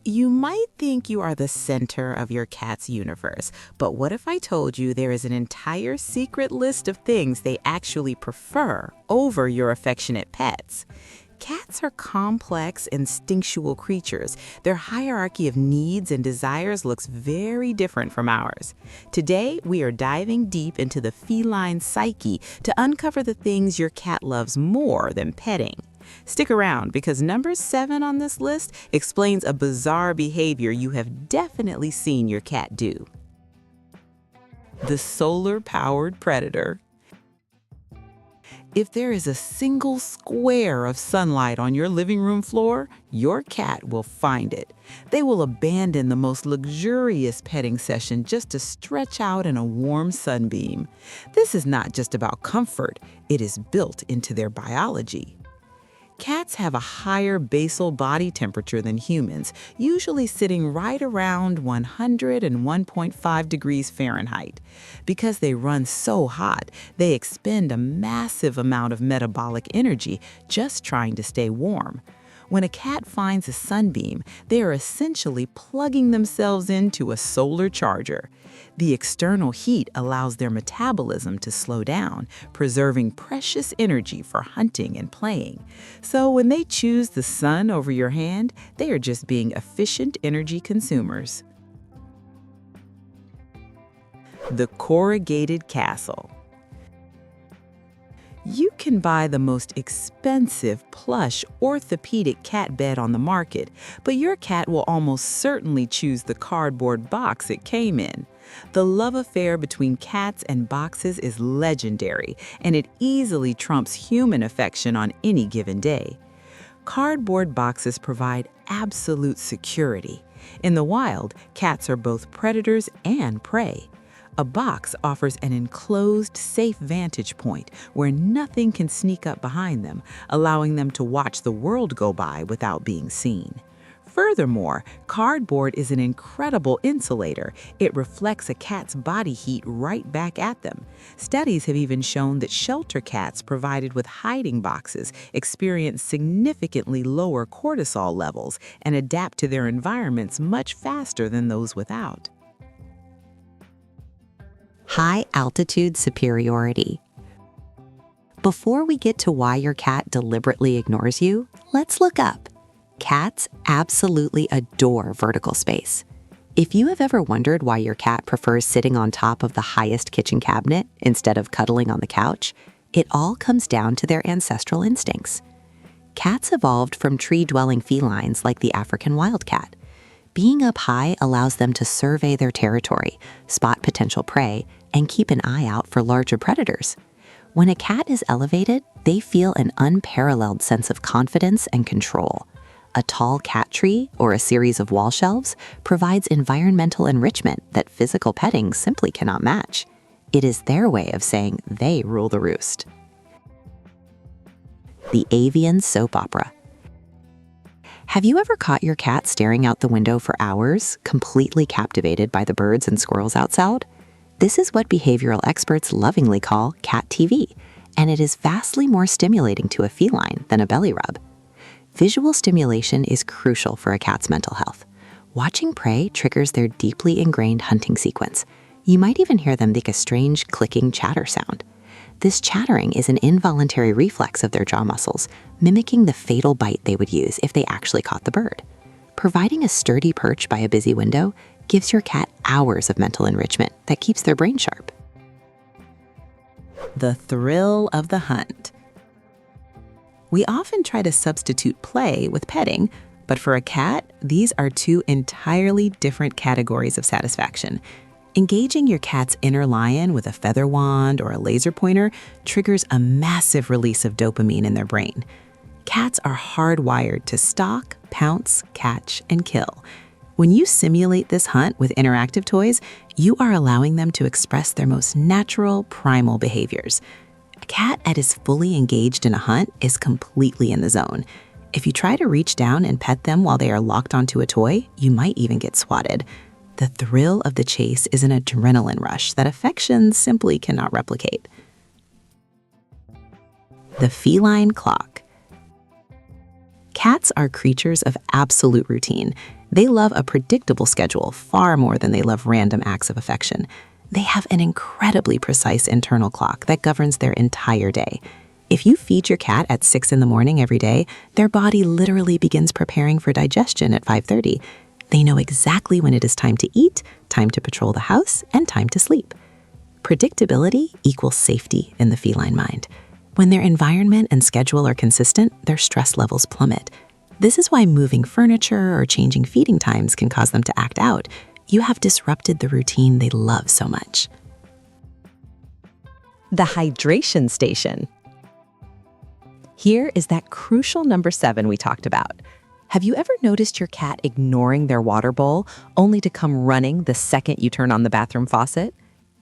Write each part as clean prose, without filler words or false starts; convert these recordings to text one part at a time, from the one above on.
You might think you are the center of your cat's universe, but what if I told you there is an entire secret list of things they actually prefer over your affectionate pets? Cats are complex, instinctual creatures. Their hierarchy of needs and desires looks very different from ours. Today, we are diving deep into the feline psyche to uncover the things your cat loves more than petting. Stick around because number 7 on this list explains a bizarre behavior you have definitely seen your cat do. The solar-powered predator. If there is a single square of sunlight on your living room floor, your cat will find it. They will abandon the most luxurious petting session just to stretch out in a warm sunbeam. This is not just about comfort, it is built into their biology. Cats have a higher basal body temperature than humans, usually sitting right around 101.5 degrees Fahrenheit. Because they run so hot, they expend a massive amount of metabolic energy just trying to stay warm. When a cat finds a sunbeam, they are essentially plugging themselves into a solar charger. The external heat allows their metabolism to slow down, preserving precious energy for hunting and playing. So when they choose the sun over your hand, they are just being efficient energy consumers. The Corrugated Castle. You can buy the most expensive, plush, orthopedic cat bed on the market, but your cat will almost certainly choose the cardboard box it came in. The love affair between cats and boxes is legendary, and it easily trumps human affection on any given day. Cardboard boxes provide absolute security. In the wild, cats are both predators and prey. A box offers an enclosed, safe vantage point where nothing can sneak up behind them, allowing them to watch the world go by without being seen. Furthermore, cardboard is an incredible insulator. It reflects a cat's body heat right back at them. Studies have even shown that shelter cats provided with hiding boxes experience significantly lower cortisol levels and adapt to their environments much faster than those without. High-altitude superiority. Before we get to why your cat deliberately ignores you, let's look up. Cats absolutely adore vertical space. If you have ever wondered why your cat prefers sitting on top of the highest kitchen cabinet instead of cuddling on the couch, it all comes down to their ancestral instincts. Cats evolved from tree-dwelling felines like the African wildcat. Being up high allows them to survey their territory, spot potential prey, and keep an eye out for larger predators. When a cat is elevated, they feel an unparalleled sense of confidence and control. A tall cat tree or a series of wall shelves provides environmental enrichment that physical petting simply cannot match. It is their way of saying they rule the roost. The Avian soap opera. Have you ever caught your cat staring out the window for hours, completely captivated by the birds and squirrels outside? This is what behavioral experts lovingly call cat TV, and it is vastly more stimulating to a feline than a belly rub. Visual stimulation is crucial for a cat's mental health. Watching prey triggers their deeply ingrained hunting sequence. You might even hear them make a strange clicking chatter sound. This chattering is an involuntary reflex of their jaw muscles, mimicking the fatal bite they would use if they actually caught the bird. Providing a sturdy perch by a busy window gives your cat hours of mental enrichment that keeps their brain sharp. The thrill of the hunt. We often try to substitute play with petting, but for a cat, these are two entirely different categories of satisfaction. Engaging your cat's inner lion with a feather wand or a laser pointer triggers a massive release of dopamine in their brain. Cats are hardwired to stalk, pounce, catch, and kill. When you simulate this hunt with interactive toys, you are allowing them to express their most natural, primal behaviors. A cat that is fully engaged in a hunt is completely in the zone. If you try to reach down and pet them while they are locked onto a toy, you might even get swatted. The thrill of the chase is an adrenaline rush that affection simply cannot replicate. The Feline Clock. Cats are creatures of absolute routine. They love a predictable schedule far more than they love random acts of affection. They have an incredibly precise internal clock that governs their entire day. If you feed your cat at 6 in the morning every day, their body literally begins preparing for digestion at 5:30. They know exactly when it is time to eat, time to patrol the house, and time to sleep. Predictability equals safety in the feline mind. When their environment and schedule are consistent, their stress levels plummet. This is why moving furniture or changing feeding times can cause them to act out. You have disrupted the routine they love so much. The hydration station. Here is that crucial number 7 we talked about. Have you ever noticed your cat ignoring their water bowl only to come running the second you turn on the bathroom faucet?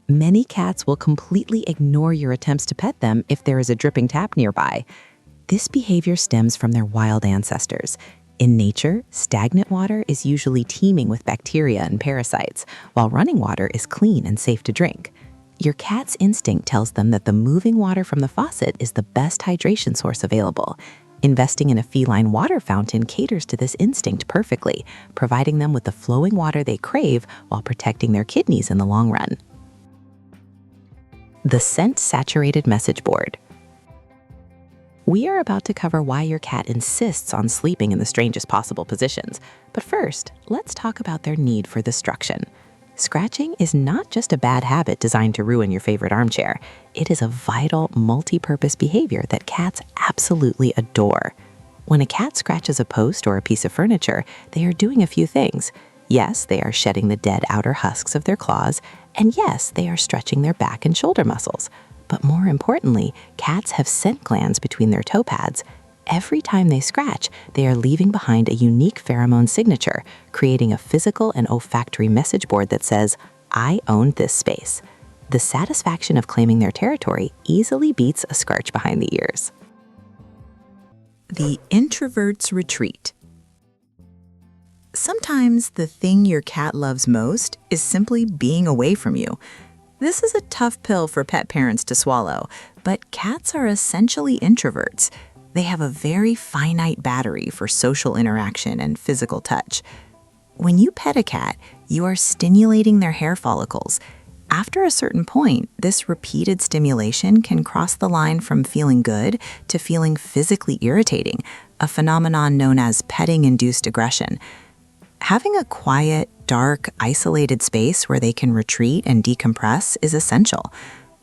Many cats will completely ignore your attempts to pet them if there is a dripping tap nearby. This behavior stems from their wild ancestors. In nature, stagnant water is usually teeming with bacteria and parasites, while running water is clean and safe to drink. Your cat's instinct tells them that the moving water from the faucet is the best hydration source available. Investing in a feline water fountain caters to this instinct perfectly, providing them with the flowing water they crave while protecting their kidneys in the long run. The scent-saturated message board. We are about to cover why your cat insists on sleeping in the strangest possible positions. But first, let's talk about their need for destruction. Scratching is not just a bad habit designed to ruin your favorite armchair. It is a vital, multi-purpose behavior that cats absolutely adore. When a cat scratches a post or a piece of furniture, they are doing a few things. Yes, they are shedding the dead outer husks of their claws, and yes, they are stretching their back and shoulder muscles. But more importantly, cats have scent glands between their toe pads. Every time they scratch, they are leaving behind a unique pheromone signature, creating a physical and olfactory message board that says, "I own this space." The satisfaction of claiming their territory easily beats a scratch behind the ears. The introvert's retreat. Sometimes the thing your cat loves most is simply being away from you. This is a tough pill for pet parents to swallow, but cats are essentially introverts. They have a very finite battery for social interaction and physical touch. When you pet a cat, you are stimulating their hair follicles. After a certain point, this repeated stimulation can cross the line from feeling good to feeling physically irritating, a phenomenon known as petting-induced aggression. Having a quiet, dark, isolated space where they can retreat and decompress is essential.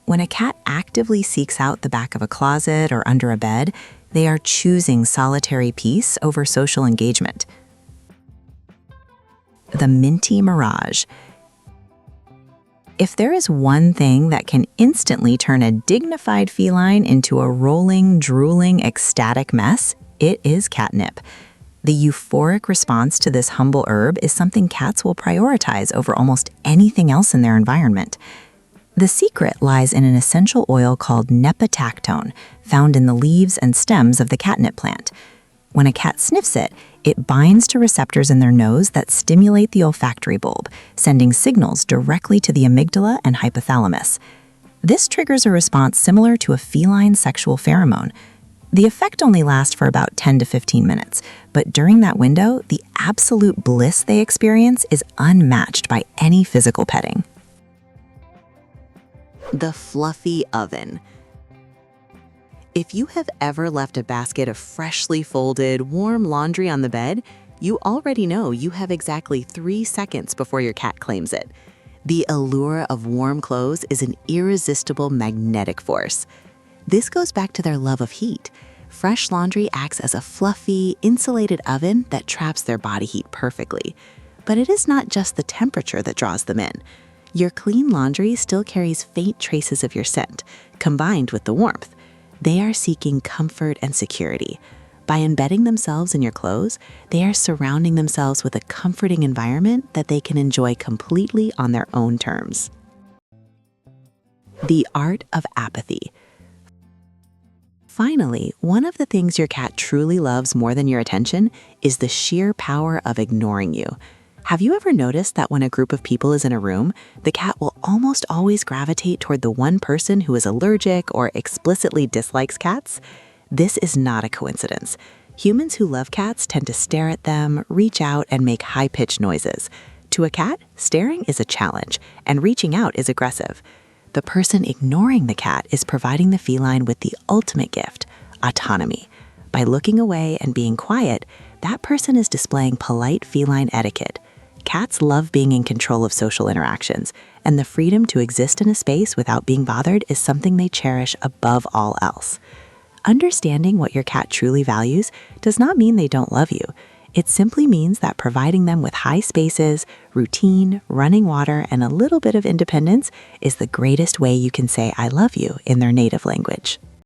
When a cat actively seeks out the back of a closet or under a bed, they are choosing solitary peace over social engagement. The Minty Mirage. If there is one thing that can instantly turn a dignified feline into a rolling, drooling, ecstatic mess, it is catnip. The euphoric response to this humble herb is something cats will prioritize over almost anything else in their environment. The secret lies in an essential oil called nepentactone, found in the leaves and stems of the catnip plant. When a cat sniffs it, it binds to receptors in their nose that stimulate the olfactory bulb, sending signals directly to the amygdala and hypothalamus. This triggers a response similar to a feline sexual pheromone. The effect only lasts for about 10 to 15 minutes, but during that window, the absolute bliss they experience is unmatched by any physical petting. The fluffy oven. If you have ever left a basket of freshly folded, warm laundry on the bed, you already know you have exactly 3 seconds before your cat claims it. The allure of warm clothes is an irresistible magnetic force. This goes back to their love of heat. Fresh laundry acts as a fluffy, insulated oven that traps their body heat perfectly. But it is not just the temperature that draws them in. Your clean laundry still carries faint traces of your scent, combined with the warmth. They are seeking comfort and security. By embedding themselves in your clothes, they are surrounding themselves with a comforting environment that they can enjoy completely on their own terms. The Art of Apathy. Finally, one of the things your cat truly loves more than your attention is the sheer power of ignoring you. Have you ever noticed that when a group of people is in a room, the cat will almost always gravitate toward the one person who is allergic or explicitly dislikes cats? This is not a coincidence. Humans who love cats tend to stare at them, reach out, and make high-pitched noises. To a cat, staring is a challenge, and reaching out is aggressive. The person ignoring the cat is providing the feline with the ultimate gift, autonomy. By looking away and being quiet, that person is displaying polite feline etiquette. Cats love being in control of social interactions, and the freedom to exist in a space without being bothered is something they cherish above all else. Understanding what your cat truly values does not mean they don't love you. It simply means that providing them with high spaces, routine, running water, and a little bit of independence is the greatest way you can say I love you in their native language.